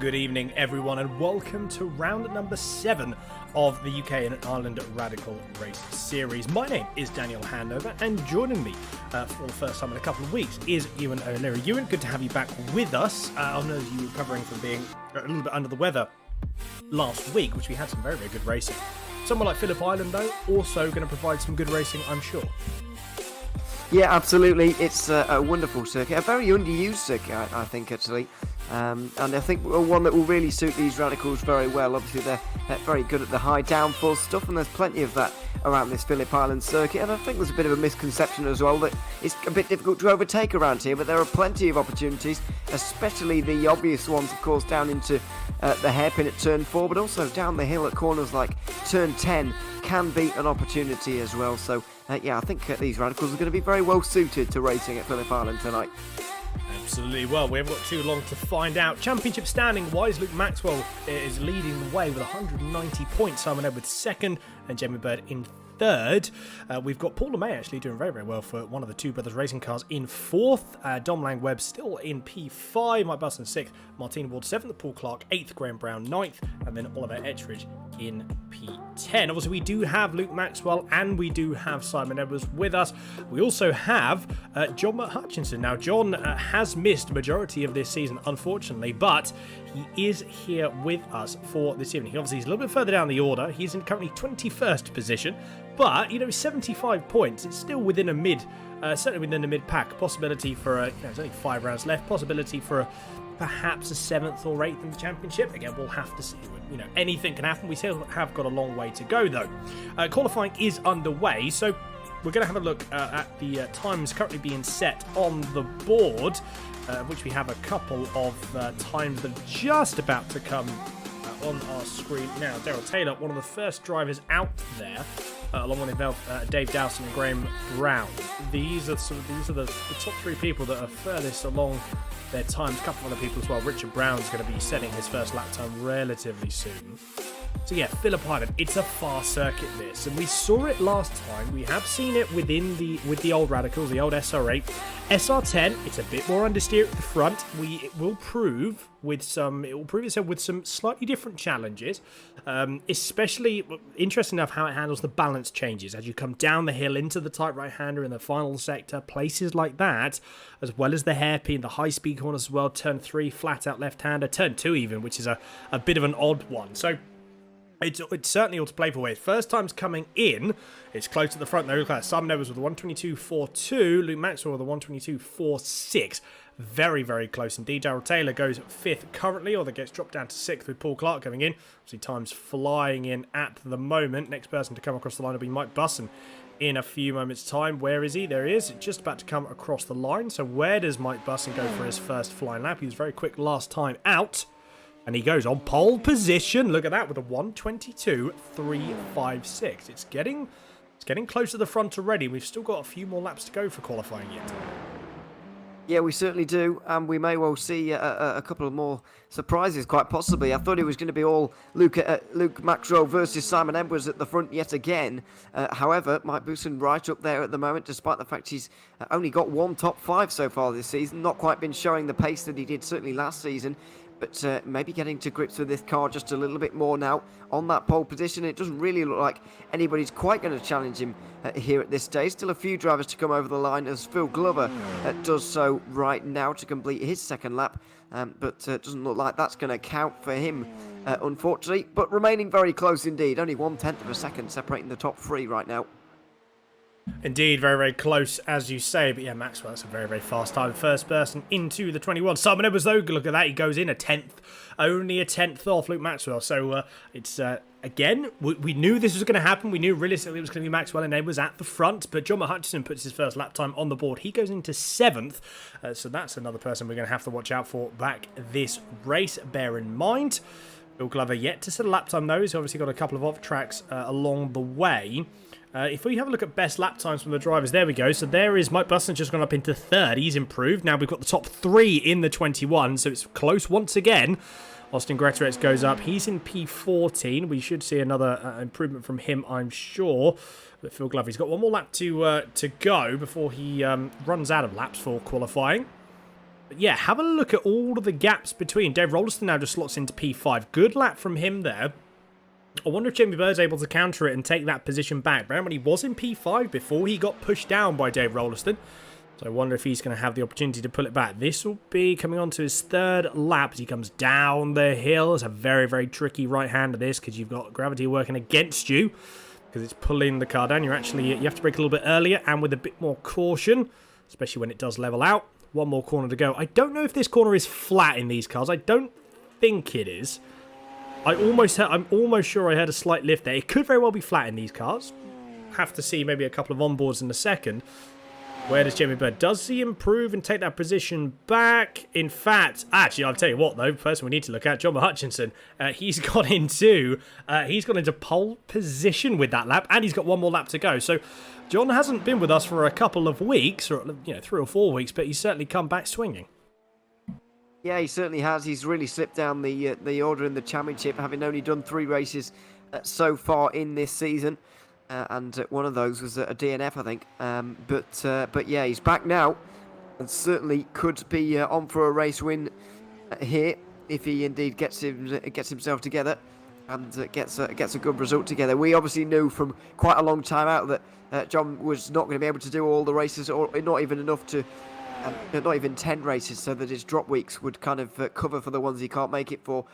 Good evening, everyone, and welcome to round number 7 of the UK and Ireland Radical Race Series. My name is Daniel Handover, and joining me for the first time in a couple of weeks is Ewan O'Leary. Ewan, good to have you back with us. I know you were recovering from being a little bit under the weather last week, which we had some very, very good racing. Someone like Phillip Island, though, also going to provide some good racing, I'm sure. Yeah, absolutely. It's a wonderful circuit, a very underused circuit, I think, actually. And I think one that will really suit these radicals very well. Obviously, they're very good at the high downforce stuff, and there's plenty of that around this Phillip Island circuit. And I think there's a bit of a misconception as well that it's a bit difficult to overtake around here, but there are plenty of opportunities, especially the obvious ones, of course, down into the hairpin at turn 4, but also down the hill at corners like turn 10 can be an opportunity as well. So, yeah, I think these radicals are going to be very well suited to racing at Phillip Island tonight. Absolutely. Well, we haven't got too long to find out. Championship standing wise, Luke Maxwell is leading the way with 190 points. Simon Edwards second and Jamie Bird in third. We've got Paul LeMay actually doing very, very well for one of the Two Brothers Racing cars in fourth. Dom Lang-Webb still in P5. Mike Buston sixth. Martin Ward seventh. Paul Clark eighth. Graham Brown ninth. And then Oliver Etridge in P10. Obviously, we do have Luke Maxwell and we do have Simon Edwards with us. We also have John Hutchinson. Now, John has missed majority of this season, unfortunately, but he is here with us for this evening. He obviously is a little bit further down the order. He's in currently 21st position, but 75 points. It's still within a certainly within the mid-pack. Possibility for there's only 5 rounds left. Possibility for perhaps a 7th or 8th in the championship. Again, we'll have to see. Anything can happen. We still have got a long way to go, though. Qualifying is underway, so we're going to have a look at the times currently being set on the board, which we have a couple of times that are just about to come on our screen now. Daryl Taylor, one of the first drivers out there, along with Dave Dowson and Graham Brown. These are the top 3 people that are furthest along their times. A couple of other people as well. Richard Brown's going to be setting his first lap time relatively soon. So yeah, Phillip Island, it's a fast circuit this, and we saw it last time. We have seen it with the old radicals, the old SR8. SR10, it's a bit more understeer at the front. It will prove itself with some slightly different challenges, especially interesting enough how it handles the balance changes as you come down the hill into the tight right-hander in the final sector, places like that, as well as the hairpin, the high-speed corners as well, turn 3, flat-out left-hander, turn 2 even, which is a bit of an odd one. So It's certainly all to play for. Where first time's coming in, it's close to the front though. Look at that. Simon Edwards with the 122.42, Luke Maxwell with the 122.46. Very, very close indeed. Darryl Taylor goes 5th currently, or that gets dropped down to 6th with Paul Clark coming in. Obviously, time's flying in at the moment. Next person to come across the line will be Mike Busson in a few moments' time. Where is he? There he is. Just about to come across the line. So where does Mike Busson go for his first flying lap? He was very quick last time out. And he goes on pole position. Look at that with a 122.356. It's getting close to the front already. We've still got a few more laps to go for qualifying yet. Yeah, we certainly do, and we may well see a couple of more surprises, quite possibly. I thought it was going to be all Luke Maxwell versus Simon Edwards at the front yet again. However, Mike Busson right up there at the moment, despite the fact he's only got one top 5 so far this season. Not quite been showing the pace that he did certainly last season. But maybe getting to grips with this car just a little bit more now on that pole position. It doesn't really look like anybody's quite going to challenge him here at this stage. Still a few drivers to come over the line as Phil Glover does so right now to complete his second lap. But it doesn't look like that's going to count for him, unfortunately. But remaining very close indeed. Only 1/10 of a second separating the top 3 right now. Indeed, very, very close, as you say. But yeah, Maxwell, that's a very, very fast time. First person into the 21. Simon Edwards, though, look at that. He goes in a 10th. Only a 10th off Luke Maxwell. So it's, again, we knew this was going to happen. We knew realistically it was going to be Maxwell and Edwards at the front. But John Hutchinson puts his first lap time on the board. He goes into 7th. So that's another person we're going to have to watch out for back this race. Bear in mind. Phil Glover yet to set a lap time, though. He's obviously got a couple of off tracks along the way. If we have a look at best lap times from the drivers, there we go. So there is Mike Busson just gone up into 3rd. He's improved. Now we've got the top 3 in the 21, so it's close once again. Austin Gretorets goes up. He's in P14. We should see another improvement from him, I'm sure. But Phil Glover, he's got one more lap to go before he runs out of laps for qualifying. But yeah, have a look at all of the gaps between. Dave Rolliston now just slots into P5. Good lap from him there. I wonder if Jamie Bird's able to counter it and take that position back. Remember, he was in P5 before he got pushed down by Dave Rolliston. So I wonder if he's going to have the opportunity to pull it back. This will be coming on to his 3rd lap as he comes down the hill. It's a very, very tricky right-hander this because you've got gravity working against you because it's pulling the car down. You have to brake a little bit earlier and with a bit more caution, especially when it does level out. One more corner to go. I don't know if this corner is flat in these cars. I don't think it is. I'm almost sure I heard a slight lift there. It could very well be flat in these cars. Have to see maybe a couple of onboards in a second. Where does Jamie Bird? Does he improve and take that position back? In fact, actually, I'll tell you what, though, the person we need to look at, John Hutchinson, he's gone into pole position with that lap, and he's got one more lap to go. So John hasn't been with us for a couple of weeks, or 3 or 4 weeks, but he's certainly come back swinging. Yeah, he certainly has. He's really slipped down the order in the championship, having only done 3 races so far in this season. And one of those was a DNF, I think. But yeah, he's back now, and certainly could be on for a race win here if he indeed gets himself together and gets a good result together. We obviously knew from quite a long time out that John was not going to be able to do all the races, or not even enough to. Not even 10 races, so that his drop weeks would kind of cover for the ones he can't make it for.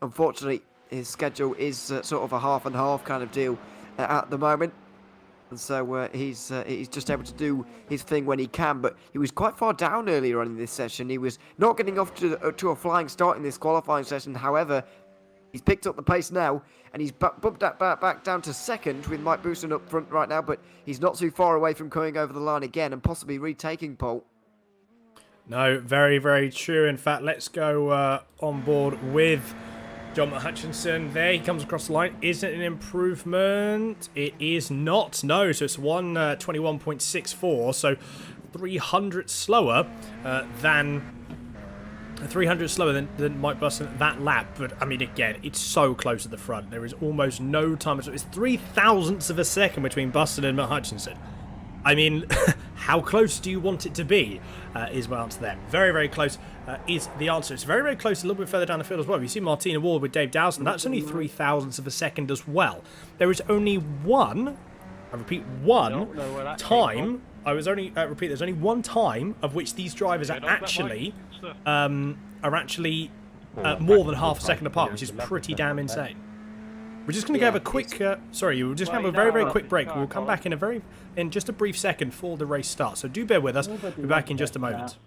Unfortunately, his schedule is sort of a half and half kind of deal at the moment, and so he's just able to do his thing when he can. But he was quite far down earlier on in this session. He was not getting off to a flying start in this qualifying session. However, he's picked up the pace now, and he's bumped that back down to 2nd with Mike Busson up front right now. But he's not too far away from coming over the line again and possibly retaking pole. No, very, very true. In fact, let's go on board with John Hutchinson. There he comes across the line. Is it an improvement? It is not. No, so it's 121.64. So 300 slower than Mike Busson that lap. But I mean, again, it's so close at the front. There is almost no time. So it's 0.003 of a second between Busson and Hutchinson. I mean, how close do you want it to be, is my answer there. Very, very close is the answer. It's very, very close a little bit further down the field as well. You see Martina Ward with Dave Dowson. That's only 0.003 of a second as well. There is only one, I repeat, one time. There's only one time of which these drivers are actually more than half a second apart, which is pretty damn insane. We're just going to have a quick. Sorry, we're just going to have a very, very quick break. We'll come back in just a brief second for the race start. So do bear with us. We'll be back in just a moment.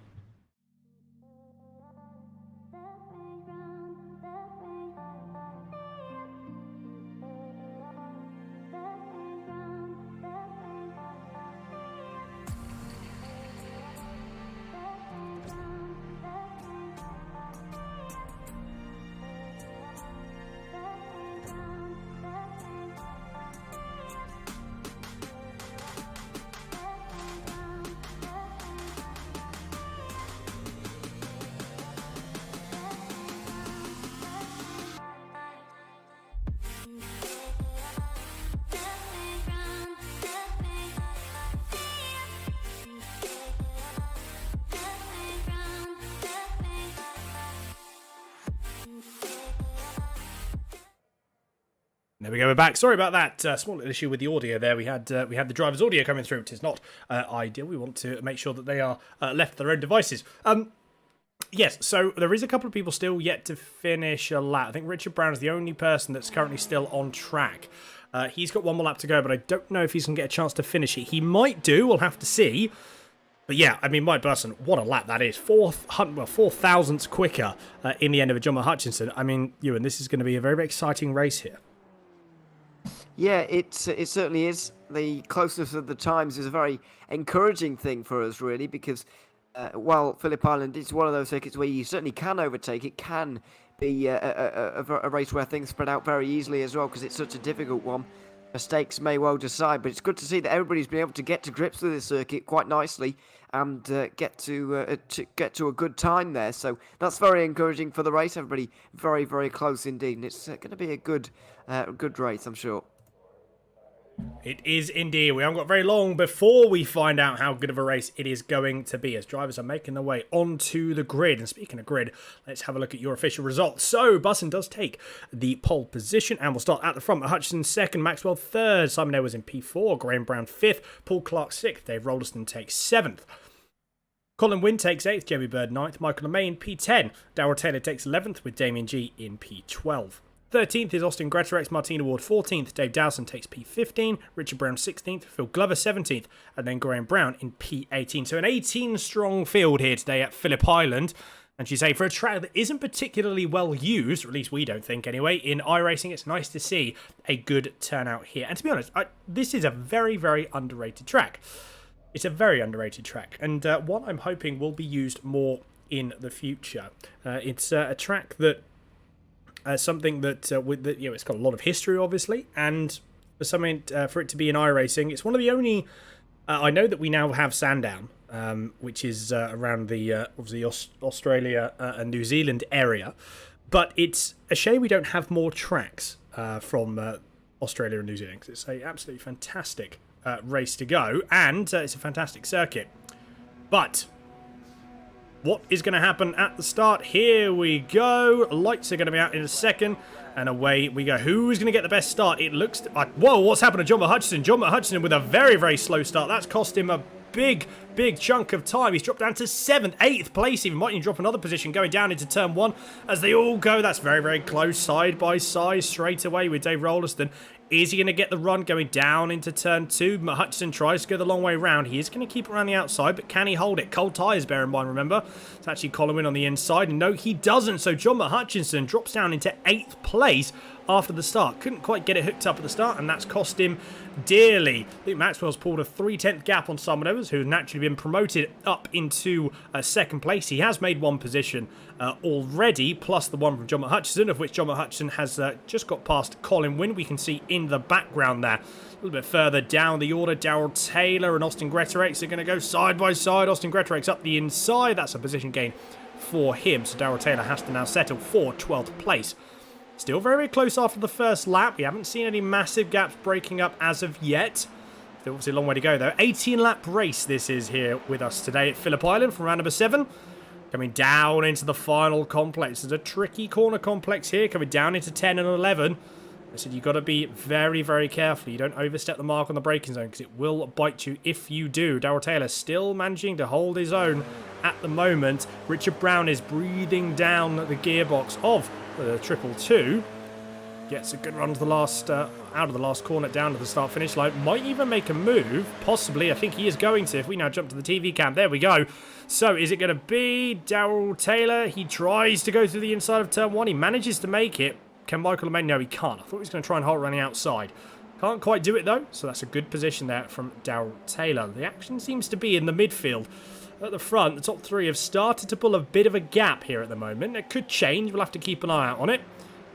There we go, we're back. Sorry about that small little issue with the audio there. We had the driver's audio coming through, which is not ideal. We want to make sure that they are left to their own devices. Yes, so there is a couple of people still yet to finish a lap. I think Richard Brown is the only person that's currently still on track. He's got one more lap to go, but I don't know if he's going to get a chance to finish it. He might do, we'll have to see. But yeah, I mean, my person, what a lap that is. 4 thousandths quicker in the end of a John Hutchinson. I mean, Ewan, this is going to be a very, very exciting race here. Yeah, it certainly is. The closeness of the times is a very encouraging thing for us, really, because while Phillip Island is one of those circuits where you certainly can overtake, it can be a race where things spread out very easily as well, because it's such a difficult one. Mistakes may well decide, but it's good to see that everybody's been able to get to grips with this circuit quite nicely and get to a good time there. So that's very encouraging for the race. Everybody very, very close indeed, and it's going to be a good race, I'm sure. It is indeed. We haven't got very long before we find out how good of a race it is going to be as drivers are making their way onto the grid. And speaking of grid, let's have a look at your official results. So, Bussin does take the pole position, and we'll start at the front with Hutchinson second, Maxwell third, Simon Edwards in P4, Graham Brown fifth, Paul Clark sixth, Dave Rolliston takes seventh. Colin Wynn takes 8th, Jamie Bird 9th, Michael LeMay in P10, Darryl Taylor takes 11th with Damien G in P12. 13th is Austin Greterex, Martina Ward 14th, Dave Dowson takes P15, Richard Brown 16th, Phil Glover 17th, and then Graham Brown in P18. So an 18-strong field here today at Phillip Island. And you say, for a track that isn't particularly well used, or at least we don't think anyway, in iRacing, it's nice to see a good turnout here. And to be honest, this is a very, very underrated track. It's a very underrated track, and one I'm hoping will be used more in the future. It's a track that something that it's got a lot of history, obviously, and for something for it to be in iRacing, it's one of the only. I know that we now have Sandown, which is around the obviously Australia and New Zealand area, but it's a shame we don't have more tracks from Australia and New Zealand, because it's a absolutely fantastic race to go, and it's a fantastic circuit. But what is going to happen at the start? Here we go. Lights are going to be out in a second, and away we go. Who's going to get the best start? It looks like, whoa, what's happened to John Hutchinson? John Hutchinson with a very, very slow start. That's cost him a big chunk of time. He's dropped down to 7th, 8th place even. Might even drop another position going down into turn 1 as they all go. That's very, very close, side by side, straight away with Dave Rolliston. Is he going to get the run going down into turn 2? Hutchinson tries to go the long way around. He is going to keep it around the outside, but can he hold it? Cold tyres, bear in mind, remember. It's actually Colin Wynn on the inside. And no, he doesn't. So John Hutchinson drops down into 8th place after the start. Couldn't quite get it hooked up at the start, and that's cost him dearly. I think Maxwell's pulled a 3/10 gap on Simon Evans, who's naturally been promoted up into second place. He has made one position already, plus the one from John Hutchinson, of which John Hutchinson has just got past Colin Wynn. We can see in the background there. A little bit further down the order, Darryl Taylor and Austin Greterex are going to go side by side. Austin Greterex up the inside. That's a position gain for him. So Darryl Taylor has to now settle for 12th place. Still very, very close after the first lap. We haven't seen any massive gaps breaking up as of yet. Still obviously a long way to go though. 18-lap race this is here with us today at Phillip Island from round number 7. Coming down into the final complex. There's a tricky corner complex here. Coming down into 10 and 11. I said you've got to be very, very careful. You don't overstep the mark on the braking zone because it will bite you if you do. Darryl Taylor still managing to hold his own at the moment. Richard Brown is breathing down the gearbox of the 222. Gets a good run to the last, out of the last corner, down to the start-finish line. Might even make a move, possibly. I think he is going to. If we now jump to the TV cam, there we go. So is it going to be Daryl Taylor? He tries to go through the inside of turn 1. He manages to make it. Can Michael LeMay? No, he can't. I thought he was going to try and hold running outside. Can't quite do it, though. So that's a good position there from Daryl Taylor. The action seems to be in the midfield. At the front, the top 3 have started to pull a bit of a gap here at the moment. It could change. We'll have to keep an eye out on it.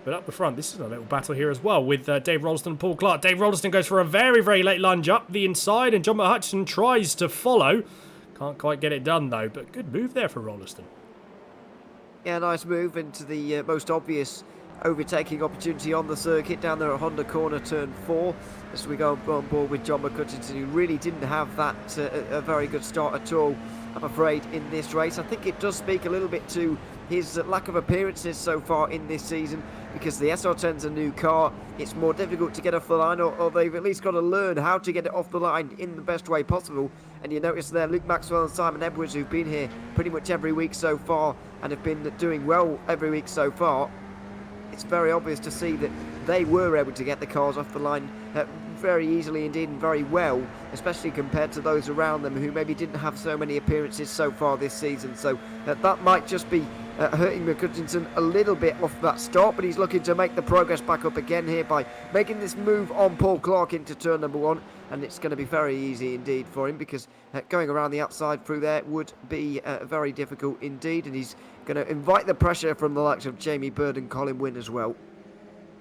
But up the front, this is a little battle here as well with Dave Rolliston and Paul Clark. Dave Rolliston goes for a very, very late lunge up the inside, and John McHutchison tries to follow. Can't quite get it done, though, but good move there for Rolliston. Yeah, nice move into the most obvious overtaking opportunity on the circuit down there at Honda Corner, turn 4. As we go on board with John McHutchison, who really didn't have that a very good start at all, I'm afraid, in this race. I think it does speak a little bit to his lack of appearances so far in this season, because the SR10's a new car. It's more difficult to get off the line, or they've at least got to learn how to get it off the line in the best way possible. And you notice there Luke Maxwell and Simon Edwards, who've been here pretty much every week so far and have been doing well every week so far. It's very obvious to see that they were able to get the cars off the line very easily indeed, and very well, especially compared to those around them who maybe didn't have so many appearances so far this season. So that might just be hurting McHutchison a little bit off that start, but he's looking to make the progress back up again here by making this move on Paul Clark into turn number 1, and it's going to be very easy indeed for him, because going around the outside through there would be very difficult indeed, and he's going to invite the pressure from the likes of Jamie Bird and Colin Wynne as well.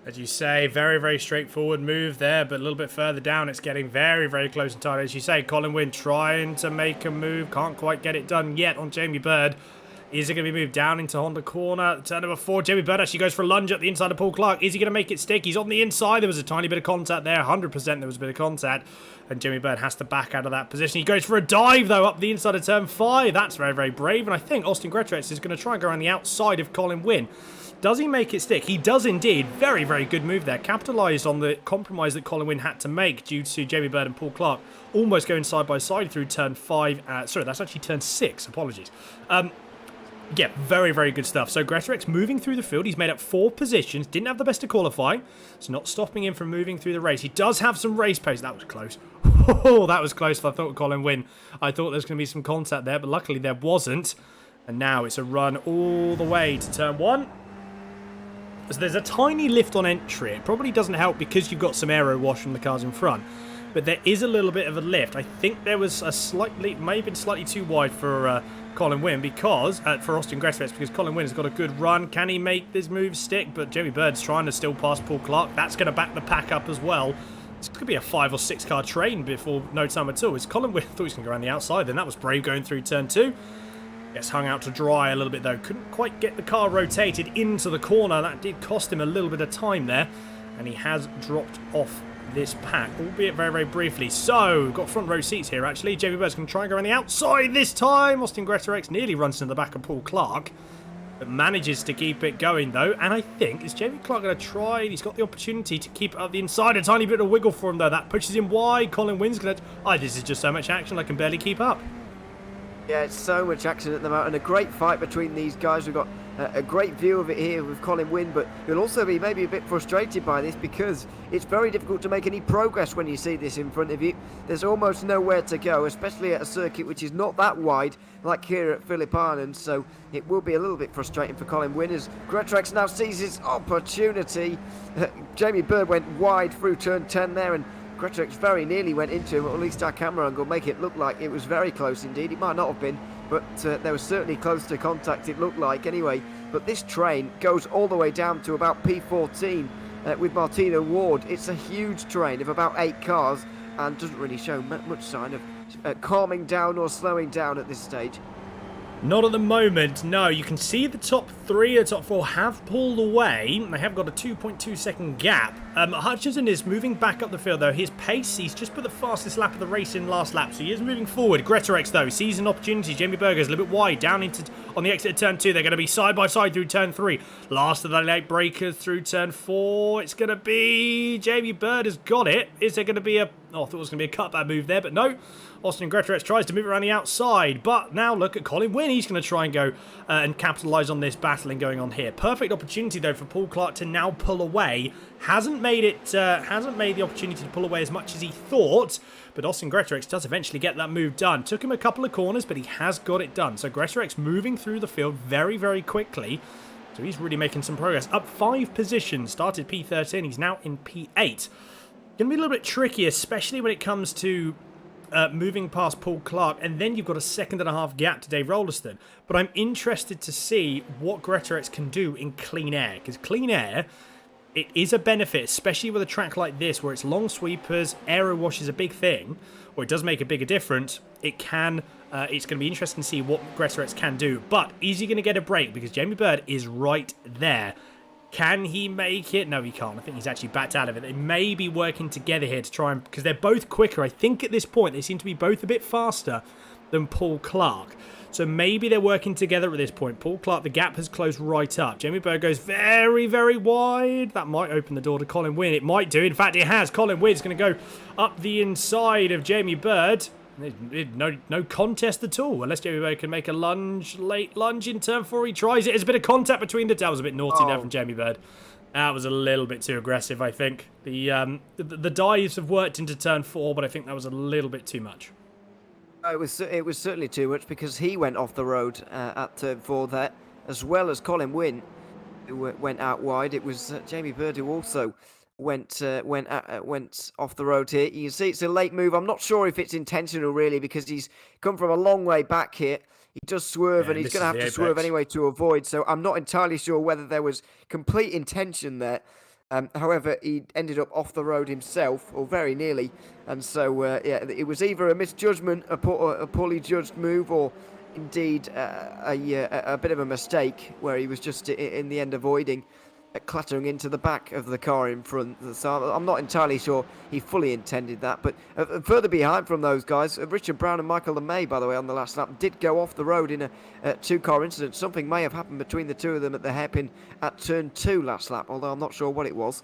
As you say, very, very straightforward move there, but a little bit further down, it's getting very, very close and tight. As you say, Colin Wynne trying to make a move, can't quite get it done yet on Jamie Bird. Is it going to be moved down into Honda Corner? Turn number 4, Jamie Bird actually goes for a lunge at the inside of Paul Clark. Is he going to make it stick? He's on the inside. There was a tiny bit of contact there. 100% there was a bit of contact. And Jamie Bird has to back out of that position. He goes for a dive, though, up the inside of turn 5. That's very, very brave. And I think Austin Gretrex is going to try and go around the outside of Colin Wynne. Does he make it stick? He does indeed. Very, very good move there. Capitalised on the compromise that Colin Wynne had to make due to Jamie Bird and Paul Clark almost going side by side through turn 5. Sorry, that's actually turn 6. Apologies. Yeah, very, very good stuff. So Gretorix moving through the field. He's made up 4 positions. Didn't have the best of qualifying. It's not stopping him from moving through the race. He does have some race pace. That was close. Oh, that was close. I thought Colin Wynne. I thought there was going to be some contact there, but luckily there wasn't. And now it's a run all the way to turn 1. So there's a tiny lift on entry. It probably doesn't help because you've got some aero wash from the cars in front. But there is a little bit of a lift. I think there was a slightly, may have been slightly too wide for Colin Wynne because, for Austin Gretfetz, because Colin Wynne has got a good run. Can he make this move stick? But Jamie Bird's trying to still pass Paul Clark. That's going to back the pack up as well. It's going to be a 5 or 6 car train before no time at all. Is Colin Wynne thought he was going to go around the outside then. That was brave going through turn 2. Gets hung out to dry a little bit though. Couldn't quite get the car rotated into the corner. That did cost him a little bit of time there. And he has dropped off this pack, albeit very, very briefly. So, we've got front row seats here actually. Jamie Bird's going to try and go around the outside this time. Austin Gretorix nearly runs into the back of Paul Clark. But manages to keep it going though. And I think, is Jamie Clark going to try? He's got the opportunity to keep it up the inside. A tiny bit of wiggle for him though. That pushes him wide. Colin Wynne's going to... Oh, this is just so much action I can barely keep up. Yeah, it's so much action at the moment, and a great fight between these guys. We've got a great view of it here with Colin Wynne, but you'll also be maybe a bit frustrated by this because it's very difficult to make any progress when you see this in front of you. There's almost nowhere to go, especially at a circuit which is not that wide, like here at Phillip Island, so it will be a little bit frustrating for Colin Wynne as Gretorix now sees his opportunity. Jamie Bird went wide through turn 10 there, and Gretorix very nearly went into him, or at least our camera angle make it look like it was very close indeed. It might not have been, but they were certainly close to contact, it looked like anyway. But this train goes all the way down to about P14 with Martina Ward. It's a huge train of about 8 cars and doesn't really show much sign of calming down or slowing down at this stage. Not at the moment, no. You can see the top 3 and top 4 have pulled away. They have got a 2.2 second gap. Hutchison is moving back up the field, though. His pace, he's just put the fastest lap of the race in last lap, so he is moving forward. Gretorix, though, sees an opportunity. Jamie Berger's a little bit wide, down into on the exit of turn 2. They're going to be side by side through turn 3. Last of the late breakers through turn 4. It's going to be... Jamie Bird has got it. Is there going to be a Oh, I thought it was going to be a cutback move there, but no. Austin Gretorets tries to move around the outside, but now look at Colin Wynn. He's going to try and go and capitalise on this battling going on here. Perfect opportunity, though, for Paul Clark to now pull away. Hasn't made the opportunity to pull away as much as he thought, but Austin Gretorets does eventually get that move done. Took him a couple of corners, but he has got it done. So Gretorets moving through the field very, very quickly. So he's really making some progress. Up 5 positions. Started P13. He's now in P8. Going to be a little bit tricky, especially when it comes to moving past Paul Clark. And then you've got a 2.5 gap to Dave Rolliston. But I'm interested to see what Gretorets can do in clean air. Because clean air, it is a benefit, especially with a track like this where it's long sweepers, aero wash is a big thing, or it does make a bigger difference. It can... it's going to be interesting to see what Gretorets can do. But is he going to get a break? Because Jamie Bird is right there. Can he make it? No, he can't. I think he's actually backed out of it. They may be working together here to try and... because they're both quicker. I think at this point they seem to be both a bit faster than Paul Clark. So maybe they're working together at this point. Paul Clark, the gap has closed right up. Jamie Bird goes very, very wide. That might open the door to Colin Wynn. It might do. In fact, it has. Colin Wynn's going to go up the inside of Jamie Bird. No contest at all, unless Jamie Bird can make a late lunge in turn 4. He tries it. There's a bit of contact between the... that was a bit naughty there from Jamie Bird. That was a little bit too aggressive, I think. The dives have worked into turn 4, but I think that was a little bit too much. It was certainly too much because he went off the road at turn 4 there, as well as Colin Wynn, who went out wide. It was Jamie Bird who also went off the road here. You can see it's a late move. I'm not sure if it's intentional really because he's come from a long way back here. He does swerve and he's going to have to swerve anyway to avoid. So I'm not entirely sure whether there was complete intention there. However, he ended up off the road himself, or very nearly. And so, yeah, it was either a misjudgment, a poorly judged move, or indeed a bit of a mistake where he was just in the end avoiding clattering into the back of the car in front. So I'm not entirely sure he fully intended that. But further behind from those guys, Richard Brown and Michael LeMay, by the way, on the last lap, did go off the road in a two-car incident. Something may have happened between the two of them at the hairpin at turn 2 last lap, although I'm not sure what it was.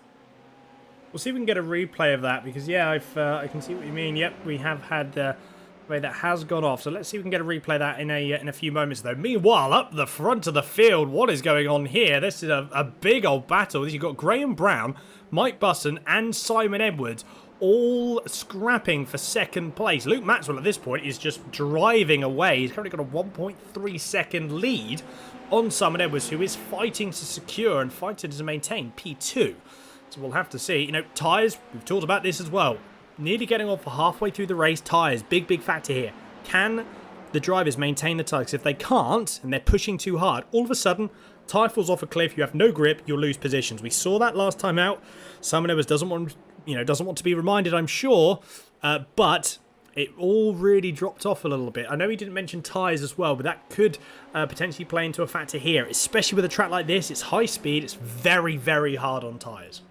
We'll see if we can get a replay of that, because, yeah, I can see what you mean. Yep, we have had... that has gone off. So let's see if we can get a replay of that in a few moments, though. Meanwhile, up the front of the field, what is going on here? This is a big old battle. You've got Graham Brown, Mike Busson, and Simon Edwards all scrapping for second place. Luke Maxwell at this point is just driving away. He's currently got a 1.3 second lead on Simon Edwards, who is fighting to secure and fighting to maintain P2. So we'll have to see. You know, tyres, we've talked about this as well. Nearly getting off for halfway through the race. Tyres, big factor here. Can the drivers maintain the tyres? If they can't, and they're pushing too hard, all of a sudden, tyre falls off a cliff, you have no grip, you'll lose positions. We saw that last time out. Simon Edwards doesn't want to be reminded, I'm sure, but it all really dropped off a little bit. I know he didn't mention tyres as well, but that could potentially play into a factor here, especially with a track like this. It's high speed, it's very, very hard on tyres.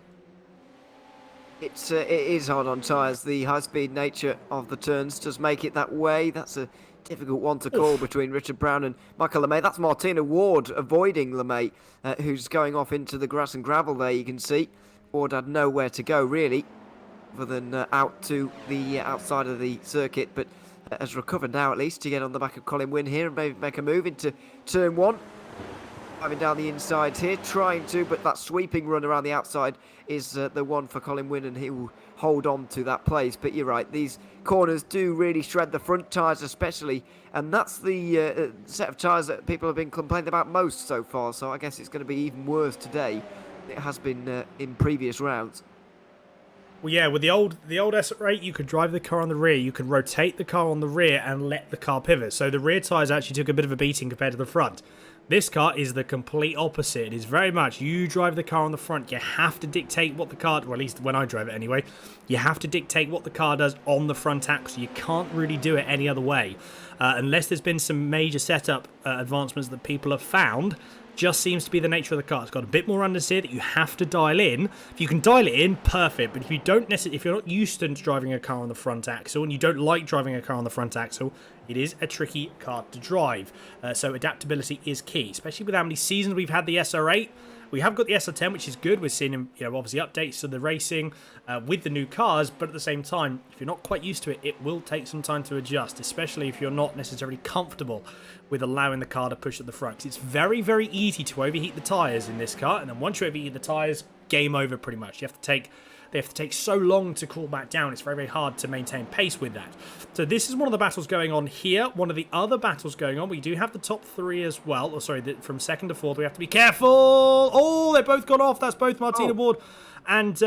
It is hard on tyres. The high-speed nature of the turns does make it that way. That's a difficult one to call between Richard Brown and Michael LeMay. That's Martina Ward avoiding LeMay, who's going off into the grass and gravel there, you can see. Ward had nowhere to go, really, other than out to the outside of the circuit, but has recovered now, at least, to get on the back of Colin Wynn here and maybe make a move into turn 1. Driving down the inside here, trying to, but that sweeping run around the outside is the one for Colin Wynn, and he will hold on to that place. But you're right, these corners do really shred the front tyres especially, and that's the set of tyres that people have been complaining about most so far, so I guess it's going to be even worse today than it has been in previous rounds. Well, yeah, with the old S8, you could drive the car on the rear, you could rotate the car on the rear and let the car pivot, so the rear tyres actually took a bit of a beating compared to the front. This car is the complete opposite. It is very much, you drive the car on the front, you have to dictate what the car, or at least when I drive it anyway, you have to dictate what the car does on the front axle. You can't really do it any other way. Unless there's been some major setup advancements that people have found, just seems to be the nature of the car. It's got a bit more understeer that you have to dial in. If you can dial it in, perfect. But if you don't necessarily, if you're not used to driving a car on the front axle and you don't like driving a car on the front axle, it is a tricky car to drive. So adaptability is key, especially with how many seasons we've had the SR8. We have got the SR10, which is good. We're seeing, obviously updates to the racing with the new cars, but at the same time, if you're not quite used to it, it will take some time to adjust, especially if you're not necessarily comfortable with allowing the car to push at the front. It's very, very easy to overheat the tyres in this car, and then once you overheat the tyres, game over pretty much. They have to take so long to cool back down. It's very, very hard to maintain pace with that. So this is one of the battles going on here. One of the other battles going on. We do have the top three as well. From second to fourth, we have to be careful. Oh, they've both gone off. That's both Martina Ward and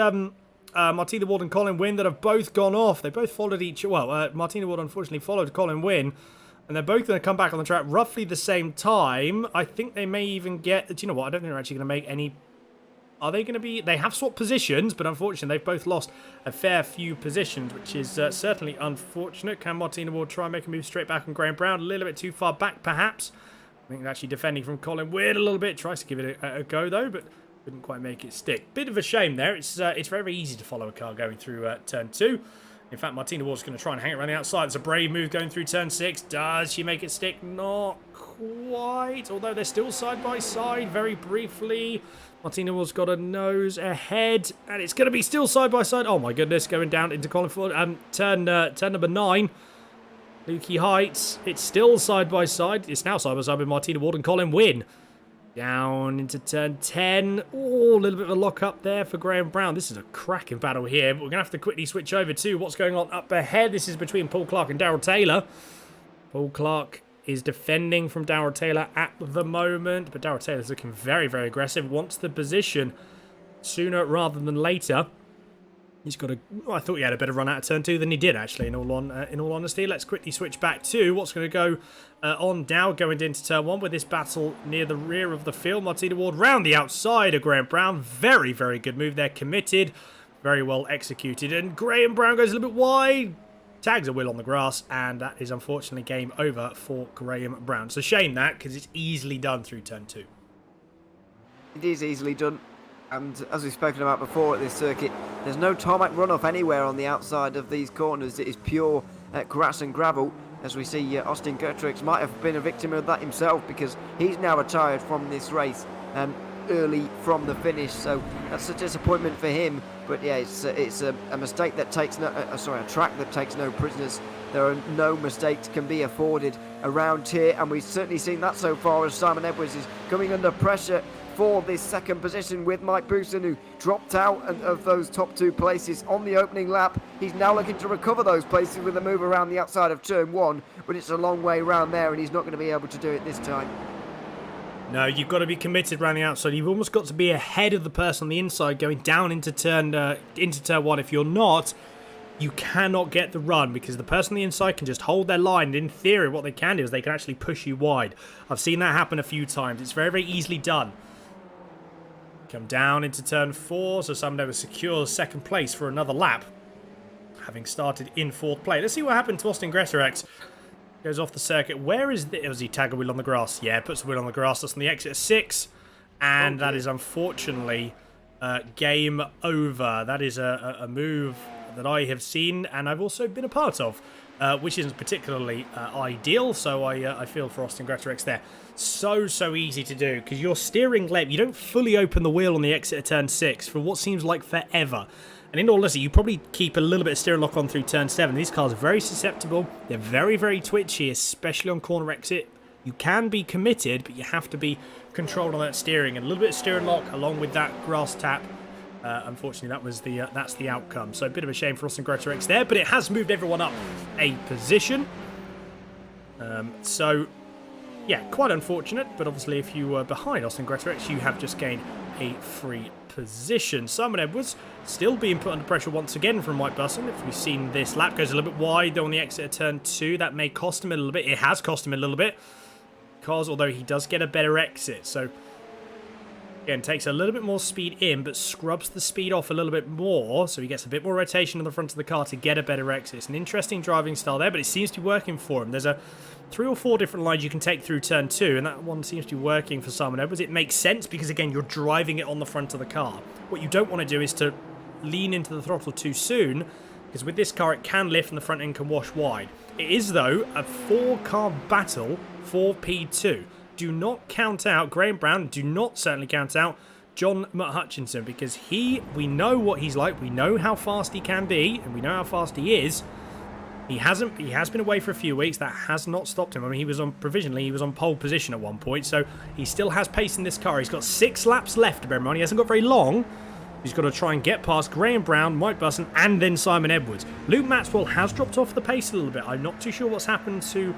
Martina Ward and Colin Wynn that have both gone off. They both followed each. Well, Martina Ward unfortunately followed Colin Wynn. And they're both going to come back on the track roughly the same time. I think they may even get... Do you know what? I don't think they're actually going to make any... Are they going to be... They have swapped positions, but unfortunately they've both lost a fair few positions, which is certainly unfortunate. Can Martina Ward try and make a move straight back on Graham Brown? A little bit too far back, perhaps. I think they're actually defending from Colin Weird a little bit. Tries to give it a go, though, but couldn't quite make it stick. Bit of a shame there. It's very, very easy to follow a car going through turn 2. In fact, Martina Ward's going to try and hang it around the outside. It's a brave move going through turn 6. Does she make it stick? Not quite. Although they're still side by side very briefly. Martina Ward's got a nose ahead. And it's going to be still side by side. Oh my goodness. Going down into Colin Ford. Turn number 9. Lukey Heights. It's still side by side. It's now side by side with Martina Ward and Colin Wynn. Down into turn 10. Oh, a little bit of a lock up there for Graham Brown. This is a cracking battle here. But we're going to have to quickly switch over to what's going on up ahead. This is between Paul Clark and Darryl Taylor. Paul Clark is defending from Darryl Taylor at the moment. But Darryl Taylor's looking very, very aggressive. Wants the position sooner rather than later. He's got a... I thought he had a better run out of turn 2 than he did, actually, in all honesty. Let's quickly switch back to what's going to go on now, going into turn 1 with this battle near the rear of the field. Martina Ward round the outside of Graham Brown. Very, very good move there. Committed. Very well executed. And Graham Brown goes a little bit wide. Tags a wheel on the grass. And that is unfortunately game over for Graham Brown. It's a shame that, because it's easily done through turn 2. It is easily done. And as we've spoken about before at this circuit, there's no tarmac runoff anywhere on the outside of these corners. It is pure grass and gravel. As we see, Austin Gertrix might have been a victim of that himself, because he's now retired from this race early from the finish. So that's a disappointment for him. But yeah, it's a mistake that takes no... a track that takes no prisoners. There are no mistakes can be afforded around here. And we've certainly seen that so far, as Simon Edwards is coming under pressure for this second position with Mike Booson, who dropped out of those top 2 places on the opening lap. He's now looking to recover those places with a move around the outside of turn 1, but it's a long way around there, and he's not going to be able to do it this time. No, you've got to be committed around the outside. You've almost got to be ahead of the person on the inside going down into turn 1. If you're not, you cannot get the run, because the person on the inside can just hold their line. And in theory, what they can do is they can actually push you wide. I've seen that happen a few times. It's very, very easily done. Come down into turn 4, so Samnever secures second place for another lap, having started in 4th place. Let's see what happened to Austin Greserex. Goes off the circuit. Where is the... Was he tag a wheel on the grass? Yeah, puts the wheel on the grass. That's on the exit of 6. And that is unfortunately game over. That is a move that I have seen and I've also been a part of, which isn't particularly ideal. So I feel for Austin Greserex there. So easy to do, because you're steering left. You don't fully open the wheel on the exit of turn 6 for what seems like forever. And in all honesty, you probably keep a little bit of steering lock on through turn 7. These cars are very susceptible. They're very, very twitchy, especially on corner exit. You can be committed, but you have to be controlled on that steering. And a little bit of steering lock along with that grass tap. Unfortunately, that's the outcome. So a bit of a shame for Austin Greserex there, but it has moved everyone up a position. Yeah, quite unfortunate, but obviously if you were behind Austin Greserex, you have just gained a free position. Simon Edwards still being put under pressure once again from Mike Busson. If we've seen this lap, goes a little bit wide though on the exit of turn 2. That may cost him a little bit. It has cost him a little bit, because although he does get a better exit, so again, takes a little bit more speed in, but scrubs the speed off a little bit more, so he gets a bit more rotation on the front of the car to get a better exit. It's an interesting driving style there, but it seems to be working for him. There's 3 or 4 different lines you can take through turn 2, and that one seems to be working for Simon Edwards. It makes sense because, again, you're driving it on the front of the car. What you don't want to do is to lean into the throttle too soon, because with this car, it can lift and the front end can wash wide. It is, though, a 4-car battle for P2. Do not count out Graham Brown. Do not certainly count out John Hutchinson, because we know what he's like, we know how fast he can be, and we know how fast he is. He has been away for a few weeks. That has not stopped him. I mean, he was on pole position at one point, so he still has pace in this car. He's got 6 laps left to bear in mind. He hasn't got very long. He's got to try and get past Graham Brown, Mike Busson, and then Simon Edwards. Luke Maxwell has dropped off the pace a little bit. I'm not too sure what's happened to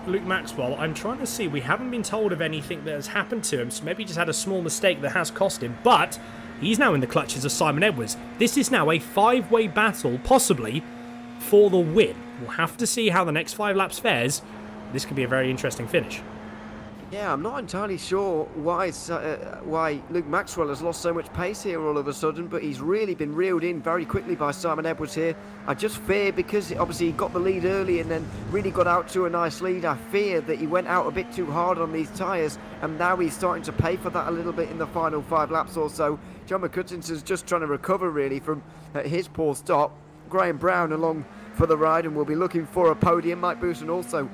Luke Maxwell. I'm trying to see. We haven't been told of anything that has happened to him, so maybe he just had a small mistake that has cost him. But he's now in the clutches of Simon Edwards. This is now a 5-way battle, possibly, for the win. We'll have to see how the next 5 laps fares. This could be a very interesting finish. Yeah, I'm not entirely sure why Luke Maxwell has lost so much pace here all of a sudden, but he's really been reeled in very quickly by Simon Edwards here. I just fear, because obviously he got the lead early and then really got out to a nice lead, I fear that he went out a bit too hard on these tyres, and now he's starting to pay for that a little bit in the final 5 laps or so. John Hutchinson's just trying to recover really from his poor stop. Graham Brown along for the ride and will be looking for a podium. Mike Booston also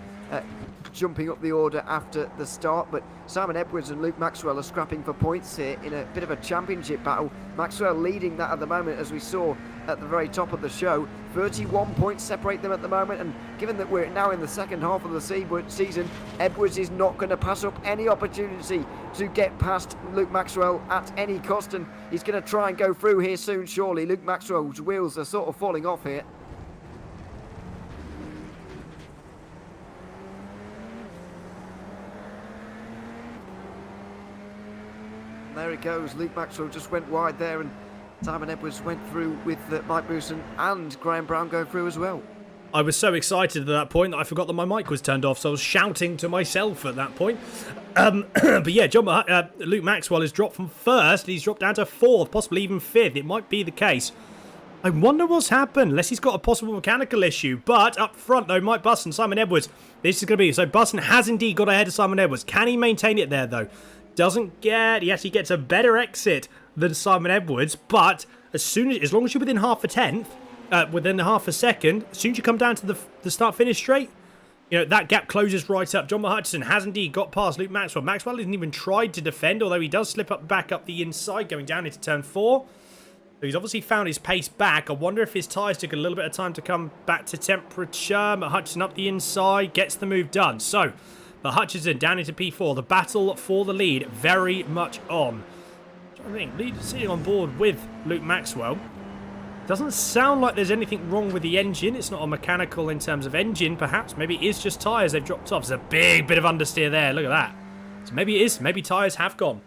jumping up the order after the start, but Simon Edwards and Luke Maxwell are scrapping for points here in a bit of a championship battle. Maxwell leading that at the moment, as we saw at the very top of the show. 31 points separate them at the moment, and given that we're now in the second half of the season, Edwards is not going to pass up any opportunity to get past Luke Maxwell at any cost, and he's going to try and go through here soon, surely. Luke Maxwell's wheels are sort of falling off here. There it goes. Luke Maxwell just went wide there, and Simon Edwards went through with Mike Booston and Graham Brown going through as well. I was so excited at that point that I forgot that my mic was turned off, so I was shouting to myself at that point. But yeah, Luke Maxwell has dropped from first. He's dropped down to 4th, possibly even 5th. It might be the case. I wonder what's happened, unless he's got a possible mechanical issue. But up front, though, Mike Busson, Simon Edwards, this is going to be... So Busson has indeed got ahead of Simon Edwards. Can he maintain it there, though? He actually gets a better exit than Simon Edwards, but as long as you're within half a tenth, within half a second, as soon as you come down to the start-finish straight, that gap closes right up. John Hutchinson has indeed got past Luke Maxwell. Maxwell hasn't even tried to defend, although he does slip back up the inside, going down into turn 4. So he's obviously found his pace back. I wonder if his tyres took a little bit of time to come back to temperature. But Hutchinson up the inside, gets the move done. So, the Hutchinson down into P4. The battle for the lead very much on. I think lead sitting on board with Luke Maxwell. Doesn't sound like there's anything wrong with the engine. It's not a mechanical in terms of engine, perhaps. Maybe it is just tyres they've dropped off. There's a big bit of understeer there. Look at that. So maybe it is. Maybe tyres have gone.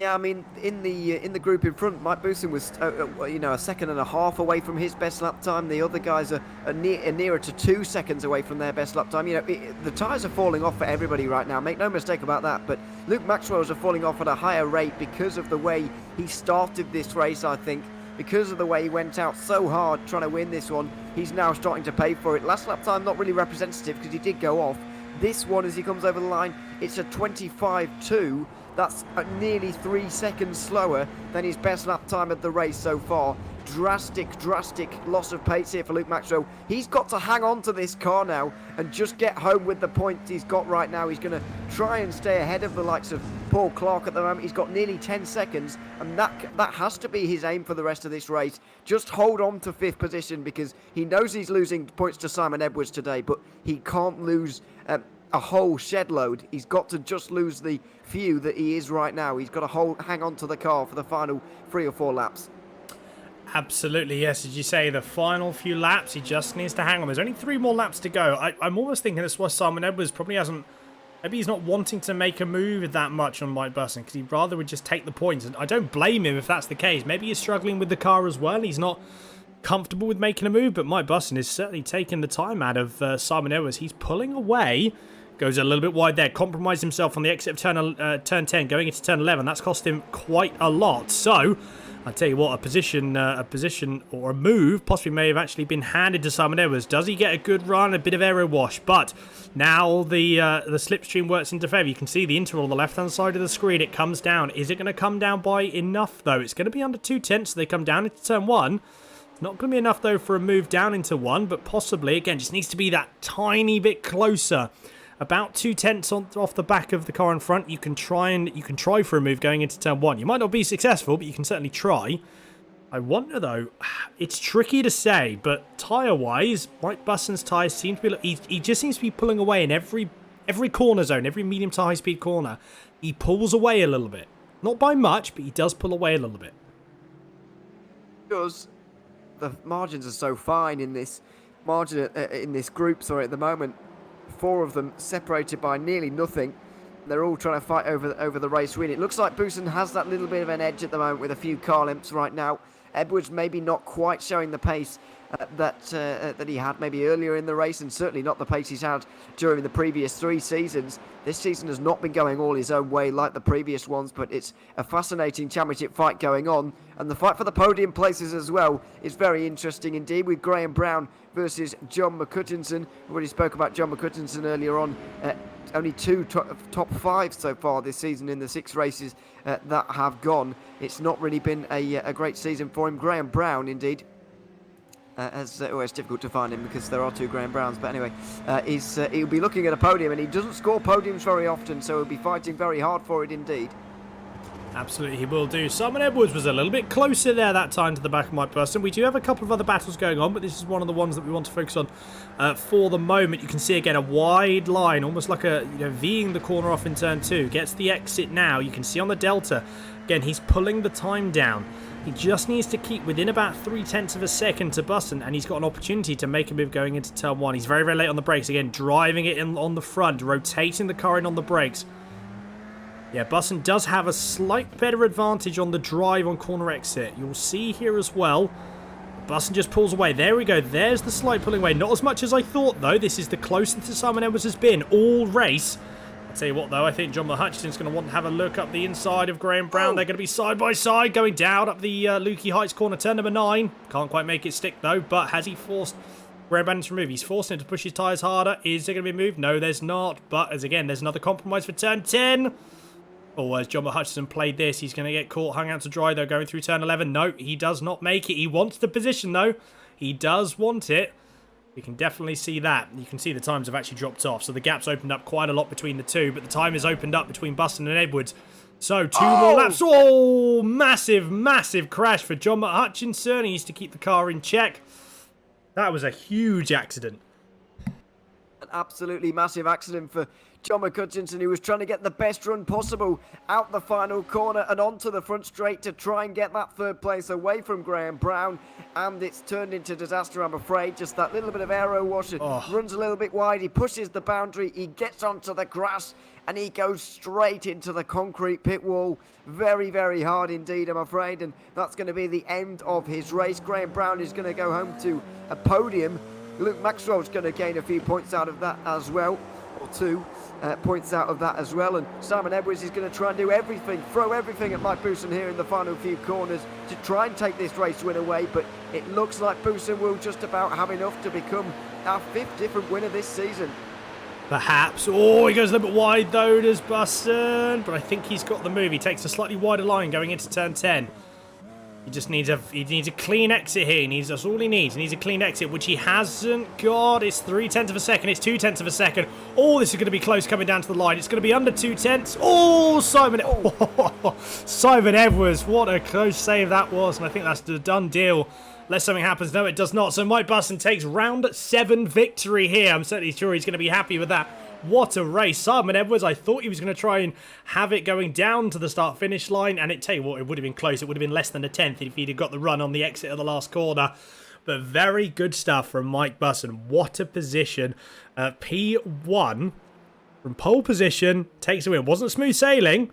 Yeah, I mean, in the group in front, Mike Booston was, a second and a half away from his best lap time. The other guys are nearer to 2 seconds away from their best lap time. The tyres are falling off for everybody right now. Make no mistake about that. But Luke Maxwell's are falling off at a higher rate because of the way he started this race, I think. Because of the way he went out so hard trying to win this one, he's now starting to pay for it. Last lap time, not really representative because he did go off. This one, as he comes over the line, it's a 25.2. That's nearly 3 seconds slower than his best lap time of the race so far. Drastic loss of pace here for Luke Maxwell. He's got to hang on to this car now and just get home with the points he's got right now. He's going to try and stay ahead of the likes of Paul Clark at the moment. He's got nearly 10 seconds, and that has to be his aim for the rest of this race. Just hold on to 5th position, because he knows he's losing points to Simon Edwards today, but he can't lose a whole shed load. He's got to just lose the few that he is right now. He's got to hang on to the car for the final 3 or 4 laps. Absolutely, yes. As you say, the final few laps, he just needs to hang on. There's only 3 more laps to go. I'm almost thinking that's why Simon Edwards probably hasn't... Maybe he's not wanting to make a move that much on Mike Busson, because he'd rather would just take the points. And I don't blame him if that's the case. Maybe he's struggling with the car as well. He's not comfortable with making a move, but Mike Busson is certainly taking the time out of Simon Edwards. He's pulling away. Goes a little bit wide there. Compromised himself on the exit of turn 10, going into turn 11. That's cost him quite a lot. So, I'll tell you what, a position or a move possibly may have actually been handed to Simon Edwards. Does he get a good run? A bit of aero wash. But now the slipstream works into favour. You can see the interval on the left-hand side of the screen. It comes down. Is it going to come down by enough, though? It's going to be under 2 tenths. So they come down into turn 1. It's not going to be enough, though, for a move down into 1. But possibly, again, just needs to be that tiny bit closer. about 2/10 off the back of the car in front. You can try for a move going into turn 1. You might not be successful, but you can certainly try. I wonder though, it's tricky to say, but tyre-wise, Mike Bussen's tyres seem to be... He just seems to be pulling away in every corner zone, every medium to high-speed corner. He pulls away a little bit. Not by much, but he does pull away a little bit. Because the margins are so fine in this group, at the moment. 4 of them separated by nearly nothing. They're all trying to fight over the race win. It looks like Bussen has that little bit of an edge at the moment with a few car lengths right now. Edwards maybe not quite showing the pace that he had maybe earlier in the race, and certainly not the pace he's had during the previous 3 seasons. This season has not been going all his own way like the previous ones, but it's a fascinating championship fight going on, and the fight for the podium places as well is very interesting indeed, with Graham Brown versus John McCutchinson. We already spoke about John McCutchinson earlier on. Only 2 top 5 so far this season in the 6 races that have gone. It's not really been a great season for him. Graham Brown, indeed, it's difficult to find him because there are 2 Graham Browns. But anyway, he'll be looking at a podium, and he doesn't score podiums very often, so he'll be fighting very hard for it indeed. Absolutely, he will do. Simon Edwards was a little bit closer there that time to the back of Mike Bussen. We do have a couple of other battles going on, but this is one of the ones that we want to focus on for the moment. You can see again a wide line, almost like a Ving the corner off in turn 2. Gets the exit now. You can see on the Delta, again, he's pulling the time down. He just needs to keep within about 0.3 of a second to Bussen, and he's got an opportunity to make a move going into turn 1. He's very, very late on the brakes. Again, driving it in on the front, rotating the car in on the brakes. Yeah, Bussen does have a slight better advantage on the drive on corner exit. You'll see here as well. Bussen just pulls away. There we go. There's the slight pulling away. Not as much as I thought, though. This is the closest that Simon Edwards has been all race. I'll tell you what, though. I think John Hutchinson's going to want to have a look up the inside of Graham Brown. They're going to be side by side going down up the Lukey Heights corner, turn number 9. Can't quite make it stick, though. But has he forced Graham Brown to move? He's forcing him to push his tyres harder. Is there going to be a move? No, there's not. But, as again, there's another compromise for turn 10. Oh, as John Hutchinson played this, he's going to get caught, hung out to dry, though, going through turn 11. No, he does not make it. He wants the position, though. He does want it. We can definitely see that. You can see the times have actually dropped off, so the gap's opened up quite a lot between the 2, but the time is opened up between Bussen and Edwards. So, 2 more laps. Oh, massive, massive crash for John Hutchinson. He needs to keep the car in check. That was a huge accident. An absolutely massive accident for John McCutchinson, who was trying to get the best run possible out the final corner and onto the front straight to try and get that 3rd place away from Graham Brown, and it's turned into disaster, I'm afraid. Just that little bit of aero wash, runs a little bit wide, he pushes the boundary, he gets onto the grass, and he goes straight into the concrete pit wall. Very, very hard indeed, I'm afraid, and that's going to be the end of his race. Graham Brown is going to go home to a podium. Luke Maxwell's going to gain a few points out of that as well, or 2 points out of that as well, and Simon Edwards is going to try and do everything, throw everything at Mike Bussen here in the final few corners to try and take this race win away, but it looks like Bussen will just about have enough to become our 5th different winner this season. Perhaps. Oh, he goes a little bit wide though, does Bussen, but I think he's got the move. He takes a slightly wider line going into turn 10. He just needs a clean exit here. That's all he needs. He needs a clean exit, which he hasn't got. It's 0.3 of a second. It's 0.2 of a second. Oh, this is going to be close coming down to the line. It's going to be under 0.2. Oh, Simon. Oh, Simon Edwards. What a close save that was. And I think that's the done deal. Unless something happens. No, it does not. So Mike Bussen takes round 7 victory here. I'm certainly sure he's going to be happy with that. What a race. Simon Edwards, I thought he was going to try and have it going down to the start-finish line, and tell you what, it would have been close. It would have been less than a 10th if he'd have got the run on the exit of the last corner. But very good stuff from Mike Bussen. What a position. P1 from pole position, takes a win. Wasn't smooth sailing,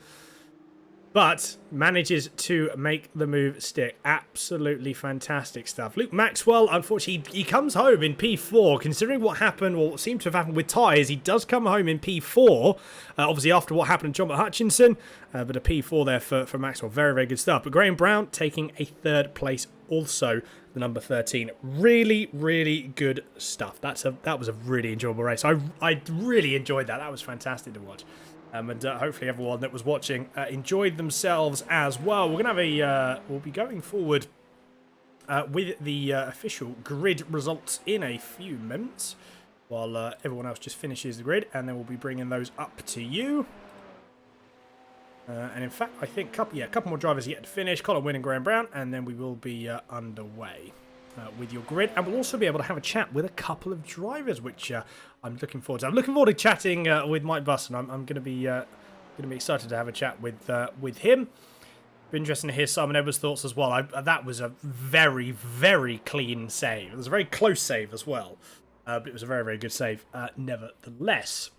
but manages to make the move stick. Absolutely fantastic stuff. Luke Maxwell, unfortunately, he comes home in P4. Considering what happened, or what seemed to have happened with tyres, he does come home in P4. Obviously, after what happened to John Hutchinson, but a P4 there for Maxwell. Very, very good stuff. But Graham Brown taking a 3rd place also, the number 13. Really, really good stuff. That was a really enjoyable race. I really enjoyed that. That was fantastic to watch. And hopefully everyone that was watching enjoyed themselves as well. We're going to have we'll be going forward with the official grid results in a few moments. while everyone else just finishes the grid, and then we'll be bringing those up to you. And in fact, I think a couple more drivers yet to finish. Colin Wynn and Graham Brown, and then we will be underway with your grid. And we'll also be able to have a chat with a couple of drivers, which I'm looking forward to. I'm looking forward to chatting with Mike Busson. I'm going to be excited to have a chat with him. Be interesting to hear Simon Edwards' thoughts as well. That was a very, very clean save. It was a very close save as well, but it was a very, very good save nevertheless.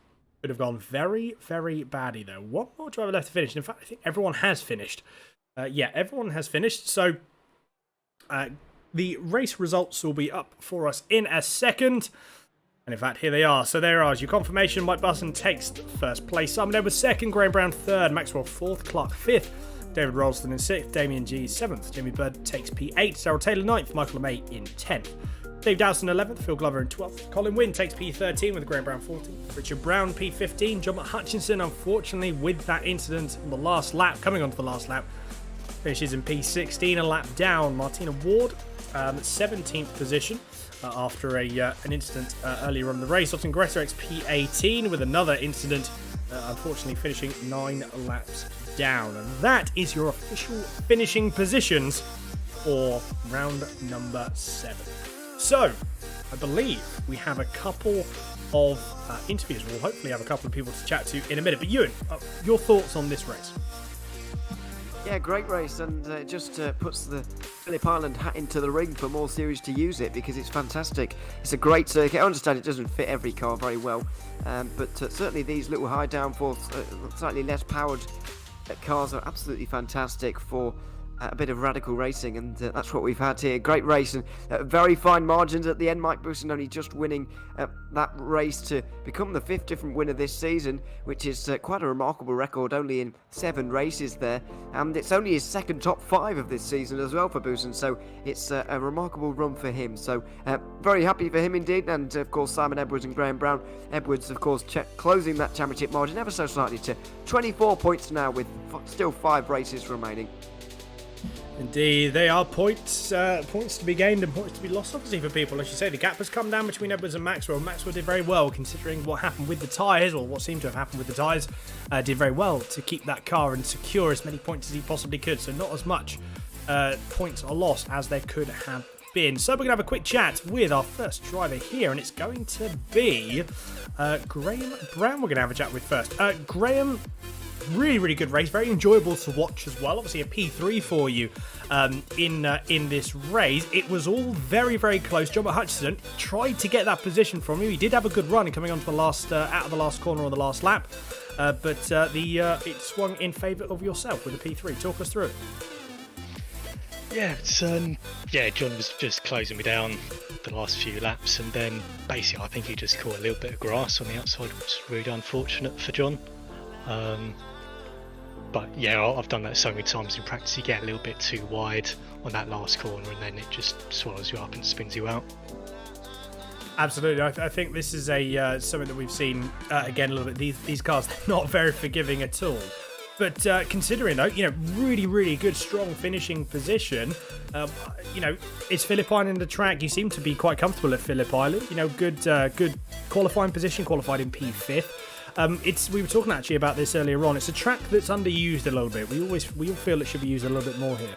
Could have gone very, very badly though. One more driver left to finish. In fact, I think everyone has finished. Everyone has finished. So the race results will be up for us in a second. And in fact, here they are. So there are your confirmation. Mike Busson takes first place. Simon Edwards second. Graham Brown third. Maxwell fourth. Clark fifth. David Ralston in sixth. Damien G seventh. Jimmy Bird takes P8. Daryl Taylor ninth. Michael LeMay in 10th. Dave Dowson 11th, Phil Glover in 12th. Colin Wynn takes P13 with Graham Brown 14th. Richard Brown P15. John Hutchinson, unfortunately, with that incident on the last lap, coming onto the last lap, finishes in P16, a lap down. Martina Ward, 17th position after an incident earlier on in the race. Austin Gretorix P18 with another incident, unfortunately finishing 9 laps down. And that is your official finishing positions for round number 7. So, I believe we have a couple of interviews. We'll hopefully have a couple of people to chat to in a minute. But Ewan, your thoughts on this race? Yeah, great race, and it just puts the Phillip Island hat into the ring for more series to use it, because it's fantastic. It's a great circuit. I understand it doesn't fit every car very well, but certainly these little high downforce, slightly less powered cars are absolutely fantastic for a bit of radical racing, and that's what we've had here. Great race, and very fine margins at the end. Mike Busson only just winning that race to become the 5th different winner this season, which is quite a remarkable record, only in 7 races there, and it's only his second top 5 of this season as well for Busson, so it's a remarkable run for him. So very happy for him indeed, and of course Simon Edwards and Graham Brown. Edwards, of course, closing that championship margin ever so slightly to 24 points now, with still 5 races remaining. Indeed, they are points to be gained and points to be lost, obviously, for people. As you say, the gap has come down between Edwards and Maxwell. Maxwell did very well, considering what happened with the tyres, or what seemed to have happened with the tyres. Did very well to keep that car and secure as many points as he possibly could. So not as much points are lost as there could have been. So we're going to have a quick chat with our first driver here, and it's going to be Graham Brown we're going to have a chat with first. Graham, really, really good race. Very enjoyable to watch as well. Obviously a P3 for you in this race. It was all very, very close. John Hutchinson tried to get that position from you. He did have a good run coming onto the last out of the last corner on the last lap, but it swung in favour of yourself with a P3. Talk us through it. Yeah, John was just closing me down the last few laps, and then basically I think he just caught a little bit of grass on the outside, which is really unfortunate for John. But yeah, I've done that so many times in practice. You get a little bit too wide on that last corner, and then it just swallows you up and spins you out. Absolutely, I think this is a something that we've seen again a little bit. These cars, they're not very forgiving at all. But considering though, really, really good, strong finishing position. It's Phillip Island the track. You seem to be quite comfortable at Phillip Island. Good qualifying position, qualified in P5th. We were talking actually about this earlier on. It's a track that's underused a little bit. We all feel it should be used a little bit more here.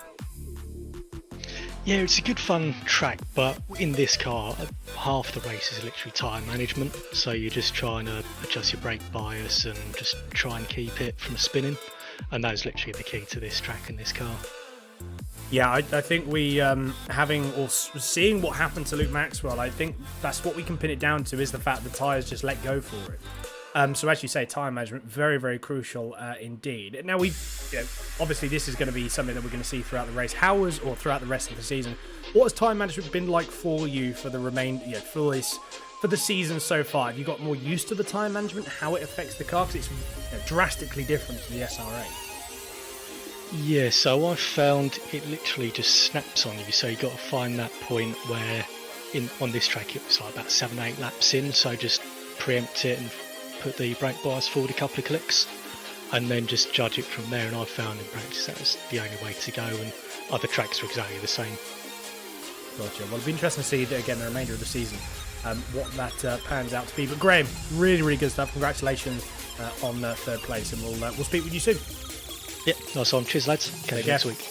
Yeah, it's a good fun track, but in this car, half the race is literally tyre management. So you're just trying to adjust your brake bias and just try and keep it from spinning. And that is literally the key to this track in this car. Yeah, I think we seeing what happened to Luke Maxwell, I think that's what we can pin it down to, is the fact the tyres just let go for it. So as you say, time management, very, very crucial indeed. Now obviously this is going to be something that we're going to see throughout the race. Throughout the rest of the season, what has time management been like for you for the for the season so far? Have you got more used to the time management, how it affects the car? Because it's drastically different to the SRA. Yeah, so I found it literally just snaps on you. So you got to find that point where on this track it was like about 7-8 laps in. So just preempt it and put the brake bias forward a couple of clicks, and then just judge it from there. And I found in practice that was the only way to go, and other tracks were exactly the same. Gotcha. Well, it'll be interesting to see that again the remainder of the season, what that pans out to be. But Graham, really, really good stuff. Congratulations on third place, and we'll speak with you soon. Yeah, nice one. Cheers, lads. Catch you next week.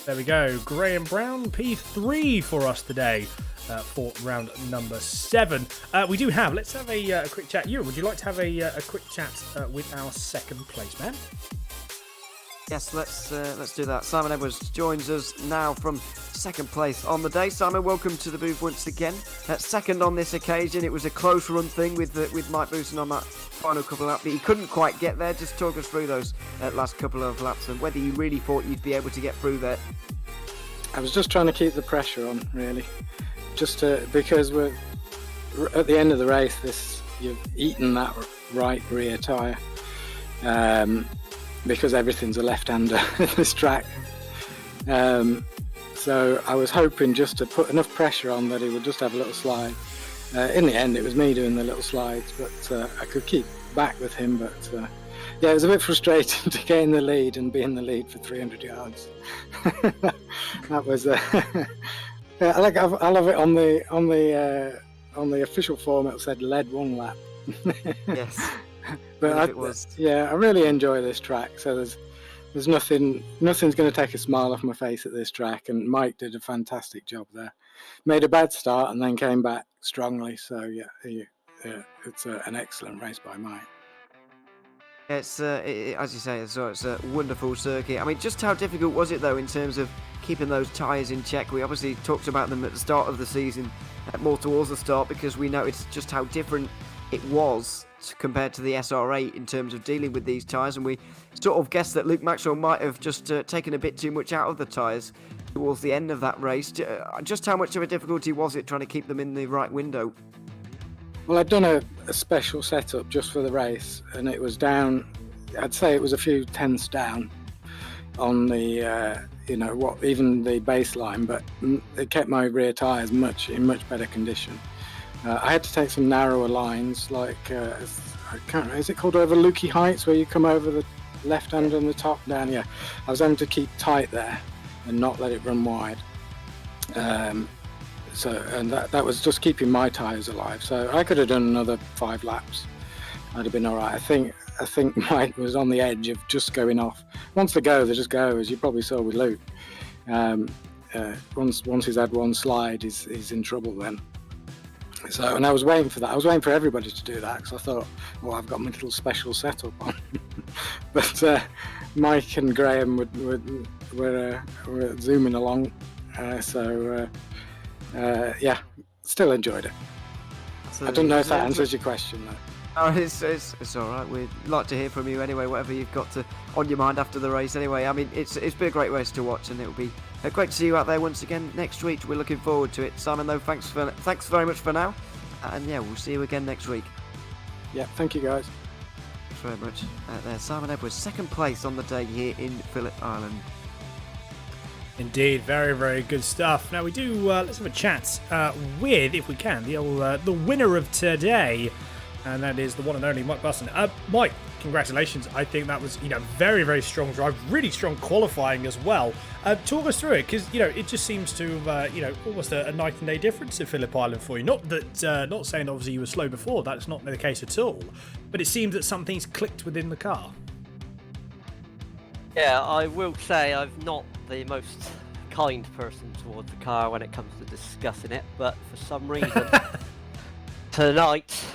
There we go. Graham Brown, P3 for us today for round number 7. We do have, let's have a quick chat. Ewan, would you like to have a quick chat with our second place man? Yes, let's do that. Simon Edwards joins us now from second place on the day. Simon, welcome to the booth once again. Second on this occasion. It was a close run thing with Mike Booson on that final couple of laps, but he couldn't quite get there. Just talk us through those last couple of laps and whether you really thought you'd be able to get through there. I was just trying to keep the pressure on, really, because we're at the end of the race. You've eaten that right rear tyre. Because everything's a left-hander in this track. So I was hoping just to put enough pressure on that he would just have a little slide. In the end, it was me doing the little slides, but I could keep back with him. But yeah, it was a bit frustrating to get in the lead and be in the lead for 300 yards. That was. Yeah, I love it on the official form. It said led one lap. Yes. But I really enjoy this track. So there's nothing's going to take a smile off my face at this track. And Mike did a fantastic job there. Made a bad start and then came back strongly. So it's an excellent race by Mike. It's as you say, it's a wonderful circuit. I mean, just how difficult was it though in terms of keeping those tyres in check? We obviously talked about them at the start of the season, more towards the start, because we noticed just how different it was compared to the SR8 in terms of dealing with these tyres, and we sort of guessed that Luke Maxwell might have just taken a bit too much out of the tyres towards the end of that race. Just how much of a difficulty was it trying to keep them in the right window? Well, I'd done a special setup just for the race, and it was down, I'd say it was a few tenths down on the even the baseline, but it kept my rear tyres in much better condition. I had to take some narrower lines, like I can't remember, is it called over Lukey Heights, where you come over the left hand and the top down? Yeah, I was having to keep tight there and not let it run wide. So that was just keeping my tyres alive. So I could have done another 5 laps. I'd have been all right. I think Mike was on the edge of just going off. Once they go, they just go, as you probably saw with Luke. Once he's had one slide, he's in trouble then. So, and I was waiting for that. I was waiting for everybody to do that, because I thought, well, I've got my little special setup on. But Mike and Graham were zooming along. Yeah, still enjoyed it. I don't know if that answers your question, though. Oh, it's all right. We'd like to hear from you anyway, whatever you've got on your mind after the race. Anyway, I mean, it's been a great race to watch, and it'll be great to see you out there once again next week. We're looking forward to it. Simon, though, thanks very much for now, and yeah, we'll see you again next week. Yeah, thank you, guys. Thanks very much. There's Simon Edwards, second place on the day here in Phillip Island. Indeed, very, very good stuff. Now we do. Let's have a chat with, if we can, the winner of today. And that is the one and only Mike Busson. Mike, congratulations. I think that was, very, very strong drive. Really strong qualifying as well. Talk us through it, because, it just seems to have, almost a night and day difference at Phillip Island for you. Not that, not saying obviously you were slow before. That's not the case at all. But it seems that something's clicked within the car. Yeah, I will say I've not the most kind person towards the car when it comes to discussing it. But for some reason, tonight,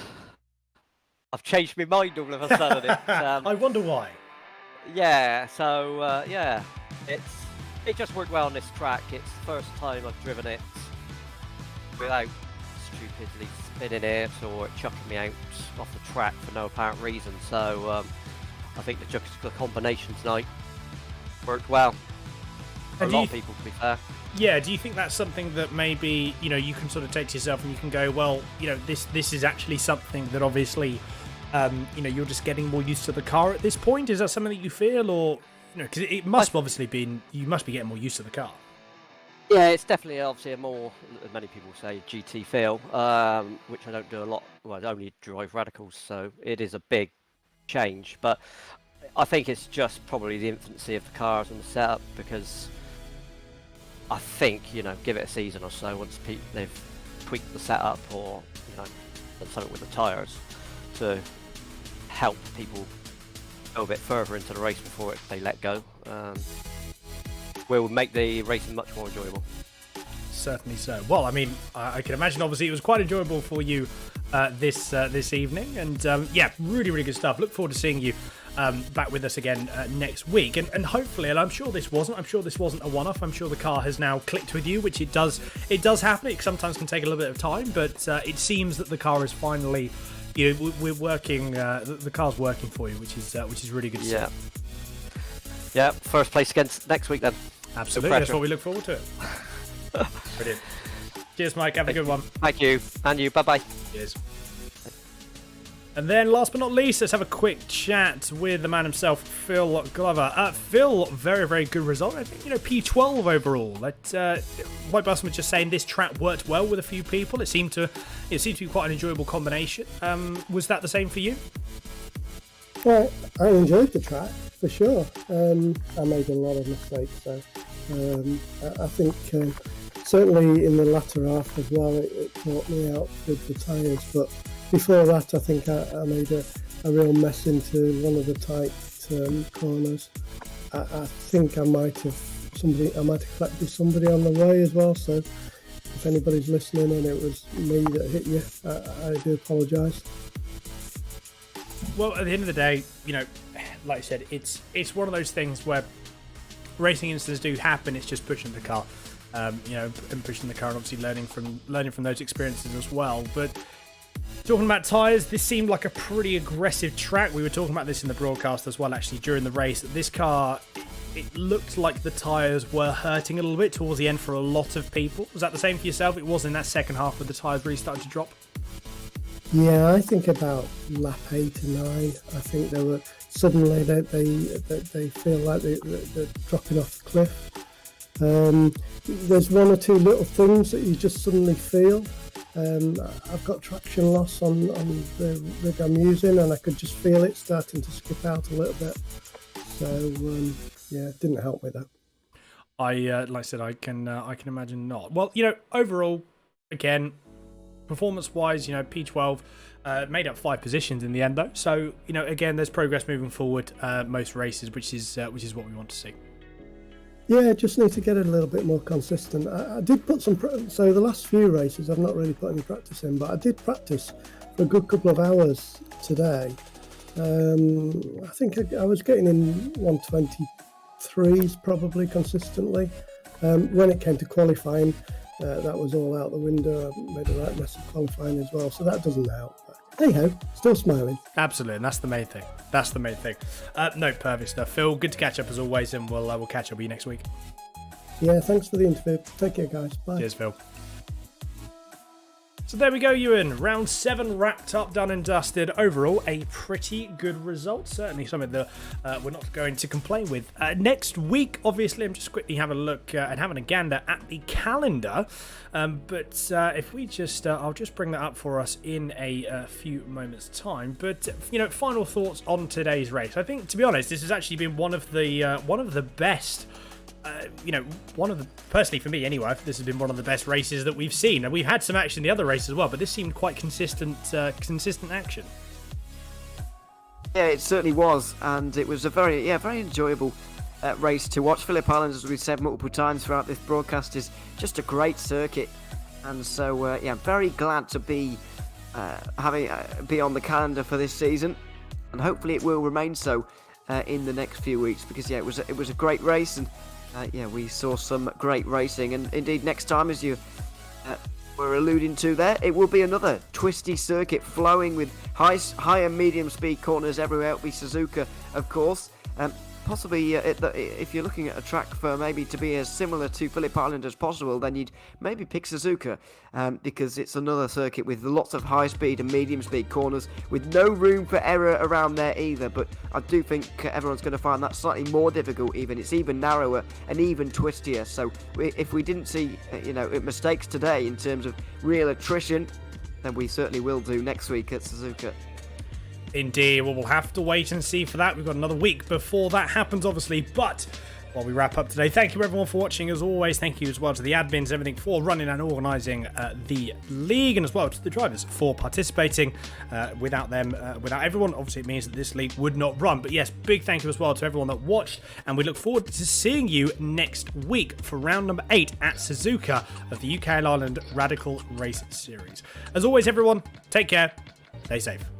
I've changed my mind all of a sudden. I wonder why. Yeah, so it just worked well on this track. It's the first time I've driven it without stupidly spinning it or chucking me out off the track for no apparent reason. So I think the combination tonight worked well for a lot of people, to be fair. Yeah, do you think that's something that maybe, you can sort of take to yourself and you can go, well, this is actually something that obviously, you're just getting more used to the car at this point? Is that something that you feel, or, because it must have obviously been, you must be getting more used to the car. Yeah, it's definitely obviously a more, as many people say, GT feel, which I don't do a lot. Well, I only drive radicals, so it is a big change. But I think it's just probably the infancy of the cars and the setup, because I think, give it a season or so once they've tweaked the setup or, done something with the tyres to help people go a bit further into the race before they let go. Will make the racing much more enjoyable. Certainly so. Well, I mean, I can imagine, obviously, it was quite enjoyable for you this evening. And, really, really good stuff. Look forward to seeing you back with us again next week. And hopefully, and I'm sure this wasn't a one-off. I'm sure the car has now clicked with you, which it does happen. It sometimes can take a little bit of time, but it seems that the car is finally, we're working, the car's working for you, which is really good stuff. Yeah, first place against next week then. Absolutely, that's what we look forward to. Brilliant. Cheers, Mike. Have a good one. Thank you. And you. Bye-bye. Cheers. And then, last but not least, let's have a quick chat with the man himself, Phil Glover. Phil, very, very good result. I think, P12 overall. White Bus was just saying this track worked well with a few people. It seemed to be quite an enjoyable combination. Was that the same for you? Well, I enjoyed the track, for sure. I made a lot of mistakes, so I think certainly in the latter half as well, it caught me out with the tyres. But before that, I think I made a real mess into one of the tight corners. I think I might have collected somebody on the way as well. So if anybody's listening and it was me that hit you, I do apologise. Well, at the end of the day, like I said, it's one of those things where racing incidents do happen. It's just pushing the car, and pushing the car, and obviously learning from those experiences as well. But talking about tyres, this seemed like a pretty aggressive track. We were talking about this in the broadcast as well, actually, during the race. This car, it looked like the tyres were hurting a little bit towards the end for a lot of people. Was that the same for yourself? It was in that second half where the tyres really started to drop? Yeah, I think about lap 8 and 9. I think they were suddenly they feel like they're dropping off the cliff. There's one or two little things that you just suddenly feel. I've got traction loss on the rig I'm using, and I could just feel it starting to skip out a little bit. So it didn't help with that. Like I said, I can imagine not. Well, overall, again, performance-wise, P12 made up 5 positions in the end, though. So, again, there's progress moving forward most races, which is what we want to see. Yeah, just need to get it a little bit more consistent. I did put so the last few races I've not really put any practice in, but I did practice for a good couple of hours today. I think I was getting in 123s probably consistently. When it came to qualifying, that was all out the window. I made a right mess of qualifying as well, so that doesn't help. But hey ho, still smiling. Absolutely, and that's the main thing. No, perfect stuff. Phil, good to catch up as always, and we'll catch up with you next week. Yeah, thanks for the interview. Take care, guys. Bye. Cheers, Phil. So there we go, Ewan. Round 7 wrapped up, done and dusted. Overall, a pretty good result. Certainly something that we're not going to complain with. Next week, obviously, I'm just quickly having a look and having a gander at the calendar. But if we just, I'll just bring that up for us in a few moments' time. But final thoughts on today's race. I think, to be honest, this has actually been one of the best. Personally for me anyway, this has been one of the best races that we've seen, and we've had some action in the other races as well, but this seemed quite consistent action. Yeah, it certainly was, and it was a very enjoyable race to watch. Phillip Island, as we've said multiple times throughout this broadcast, is just a great circuit, and so I'm very glad to be be on the calendar for this season, and hopefully it will remain so in the next few weeks, because it was a great race, and we saw some great racing, and indeed next time, as you were alluding to there, it will be another twisty circuit flowing with high and medium speed corners everywhere. It'll be Suzuka, of course. Possibly, if you're looking at a track for maybe to be as similar to Phillip Island as possible, then you'd maybe pick Suzuka, because it's another circuit with lots of high speed and medium speed corners with no room for error around there either. But I do think everyone's going to find that slightly more difficult. It's even narrower and even twistier. So if we didn't see mistakes today in terms of real attrition, then we certainly will do next week at Suzuka. Indeed, well, we'll have to wait and see for that. We've got another week before that happens, obviously, but while we wrap up today. Thank you everyone for watching as always. Thank you as well to the admins, everything for running and organising the league, and as well to the drivers for participating. Without them, without everyone, obviously it means that this league would not run. But yes, big thank you as well to everyone that watched, and we look forward to seeing you next week for round number 8 at Suzuka of the UK and Ireland Radical Race Series. As always everyone, take care, stay safe.